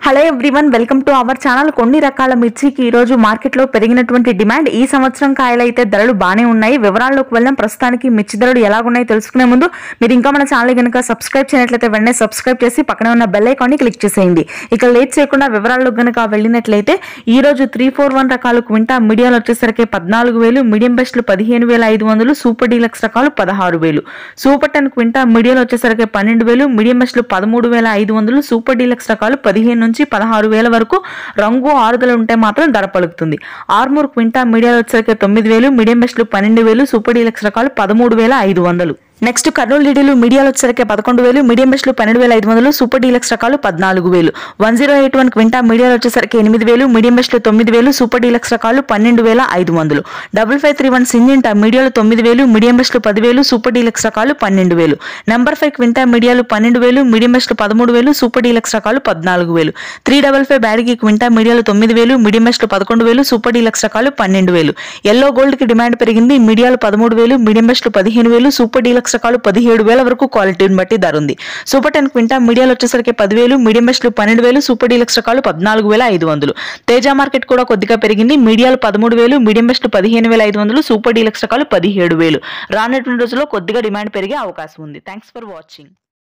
Hello everyone, welcome to our channel. కొన్ని రకాల మిర్చికి ఈ రోజు మార్కెట్లో పెరిగినటువంటి డిమాండ్. ఈ సంవత్సరం కాయలు అయితే ధరలు బాగానే ఉన్నాయి. వివరాల్లోకి వెళ్దాం. ప్రస్తుతానికి మిర్చి ధరలు ఎలాగున్నాయి తెలుసుకునే ముందు మీరు ఇంకా మన ఛానల్ కనుక సబ్స్క్రైబ్ చేయనట్లయితే వెంటనే సబ్స్క్రైబ్ చేసి పక్కనే ఉన్న బెల్ ఐకాన్ని క్లిక్ చేసేయండి. ఇక లేట్ చేయకుండా వివరాల్లోకి కనుక వెళ్ళినట్లయితే ఈ రోజు 341 రకాలు క్వింటా మీడియాలు వచ్చేసరికి 14,000, మీడియం బెస్ట్లు 15,500, సూపర్ డీలక్స్ రకాలు 16,000, సూపర్ 10 క్వింటా మీడియాలు వచ్చేసరికి 12,000, మీడియం బెస్ట్లు 13,500, సూపర్ డీలక్స్ రకాలు 15 నుంచి 16,000 వరకు. రంగు ఆరుదల ఉంటే మాత్రం ధర పలుకుతుంది. ఆర్మూర్ క్వింటా మీడియాలు వచ్చేసరికి 9,000, మీడియం బెస్ట్లు 12,000, సూపర్ డీలక్స్ రకాలు 13,500. నెక్స్ట్ కర్నూలు డీడీలు మీడియాలు వచ్చేసరికి 11,000, మీడియం బెస్ట్లు 12,500, సూపర్ డీలక్స్ రకాలు 14,000. 1081 క్వింటా మీడియాలు వచ్చేసరికి 8,000, మీడియం బెస్ట్లు 9,000, సూపర్ డీలక్స్ రకాలు 12,500. 5531 సింజింటా మీడియాలు 9,000, మీడియం బెస్ట్లు 10,000, సూపర్ డీలక్స్ రకాలు 12,000. నెంబర్ 5 క్వింటా మీడియాలు 12,000, మీడియం బెస్ట్లు 13,000, సూపర్ డీలక్స్ రకాలు 14,000. 355 బ్యాడ్కి క్వింటా మీడియాలు 9,000, మీడియం బెస్ట్లు 11,000, సూపర్ డీలక్స్ రకాలు 12,000. ఎల్లో గోల్డ్ కి డిమాండ్ పెరిగింది. మీడియాలు 13,000, మీడియం బెస్ట్లు 15,000, సూపర్ డీలక్స్ రకాలు 17,000 వరకు. క్వాలిటీని బట్టి ధర ఉంది. సూపర్ 10 క్వింటా మీడియాలు వచ్చేసరికి 10,000, మీడియం బెస్ట్లు 12,000, సూపర్ డీలక్స్ రకాలు 14,500. తేజ మార్కెట్ కూడా కొద్దిగా పెరిగింది. మీడియాలు 13,000, మీడియం బెస్ట్లు 15,500, సూపర్ డీలక్స్ రకాలు 17,000. రానున్నటువంటి రోజుల్లో కొద్దిగా డిమాండ్ పెరిగే అవకాశం ఉంది. Thanks for watching.